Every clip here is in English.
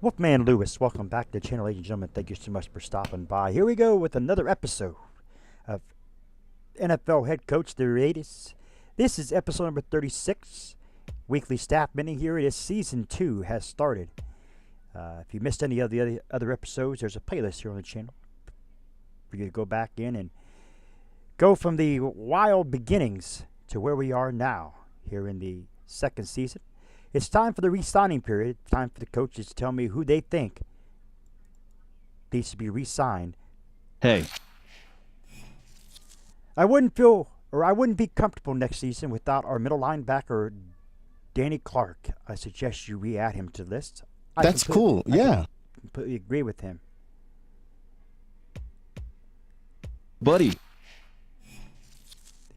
Wolfman Lewis, welcome back to the channel, ladies and gentlemen. Thank you so much for stopping by. Here we go with another episode of NFL Head Coach the Raiders. This is episode number 36, weekly staff meeting. Here it is, season 2 has started. If you missed any of the other episodes, there's a playlist here on the channel for you to go back in and go from the wild beginnings to where we are now here in the second season. It's time for the re-signing period. Time for the coaches to tell me who they think needs to be re-signed. Hey, I wouldn't be comfortable next season without our middle linebacker, Danny Clark. I suggest you re-add him to the list. that's cool. Yeah. Completely agree with him. Buddy. The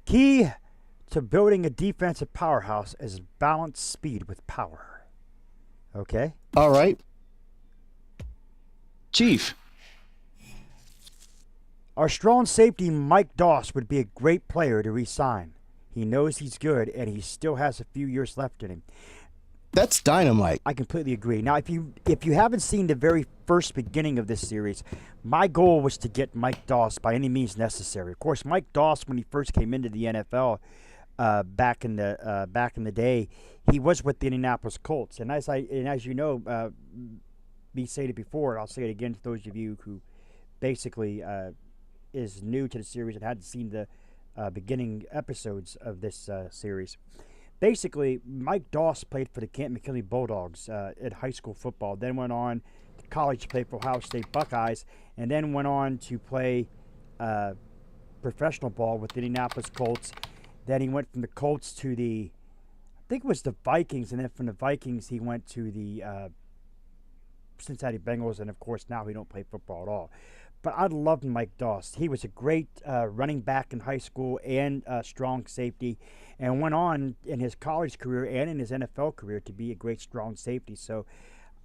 key to building a defensive powerhouse is balance speed with power. Okay? All right. Chief. Our strong safety, Mike Doss, would be a great player to re-sign. He knows he's good, and he still has a few years left in him. That's dynamite. I completely agree. Now, if you haven't seen the very first beginning of this series, my goal was to get Mike Doss by any means necessary. Of course, Mike Doss, when he first came into the NFL back in the day, he was with the Indianapolis Colts. And as you know, me said it before, and I'll say it again to those of you who basically is new to the series and hadn't seen the beginning episodes of this series. Basically, Mike Doss played for the Camp McKinley Bulldogs in high school football, then went on to college to play for Ohio State Buckeyes, and then went on to play professional ball with the Indianapolis Colts. Then he went from the Colts to I think it was the Vikings, and then from the Vikings he went to the Cincinnati Bengals, and of course now he don't play football at all. But I loved Mike Doss. He was a great running back in high school and strong safety, and went on in his college career and in his NFL career to be a great strong safety. So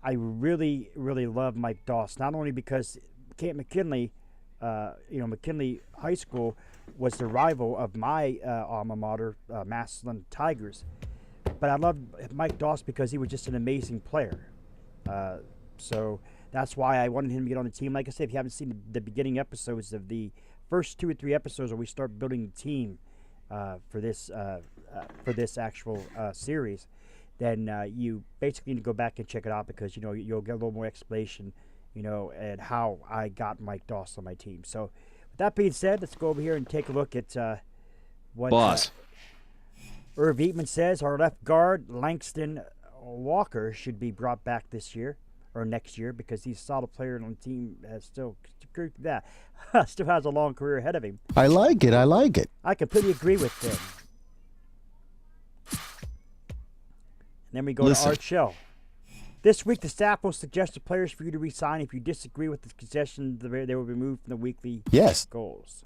I really, really love Mike Doss, not only because Camp McKinley, McKinley High School was the rival of my alma mater, Massillon Tigers, but I loved Mike Doss because he was just an amazing player. So that's why I wanted him to get on the team. Like I said, if you haven't seen the beginning episodes of the first 2 or 3 episodes where we start building the team for this actual series, then you basically need to go back and check it out, because you'll get a little more explanation, and how I got Mike Doss on my team. So with that being said, let's go over here and take a look at what Boss. Irv Eatman says. Our left guard, Langston Walker, should be brought back this year or next year, because he's a solid player on the team. Still has a long career ahead of him. I like it. I completely agree with him. And then we go to Art Shell. This week, the staff will suggest the players for you to resign. If you disagree with the suggestion, they will be removed from the weekly goals.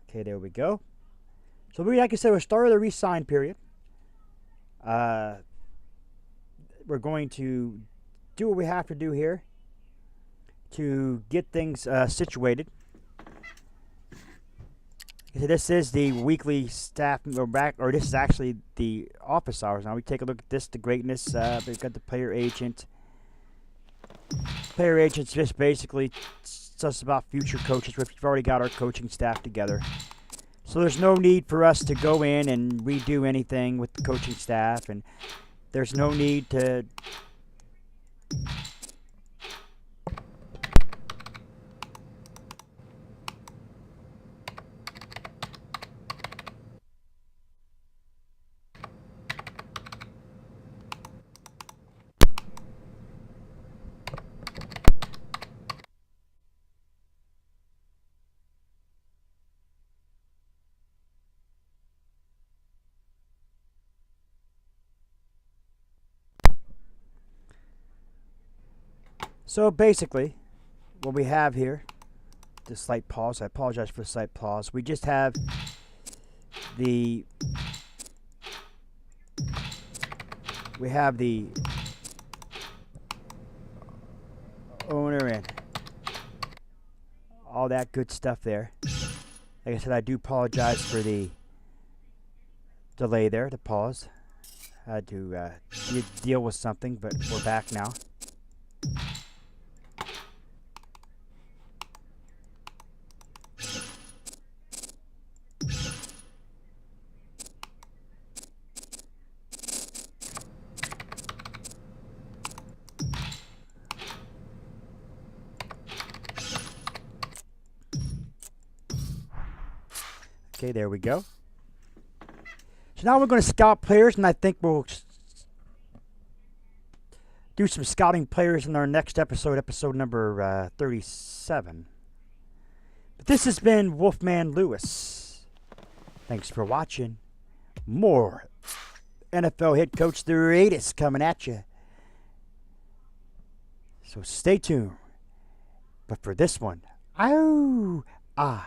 Okay, there we go. So, like I said, we'll start the resign period. We're going to do what we have to do here to get things situated. So this is the weekly staff, or this is actually the office hours. Now we take a look at this, the greatness. We've got the player agent. Player agent's just basically just about future coaches. We've already got our coaching staff together, so there's no need for us to go in and redo anything with the coaching staff, and there's no need to So basically, what we have here, the slight pause. I apologize for the slight pause. We just have the owner and all that good stuff there. Like I said, I do apologize for the delay there, the pause. Had to deal with something, but we're back now. Okay, there we go. So now we're going to scout players, and I think we'll do some scouting players in our next episode number 37. But this has been Wolfman Lewis. Thanks for watching. More NFL head coach the greatest coming at you. So stay tuned. But for this one, I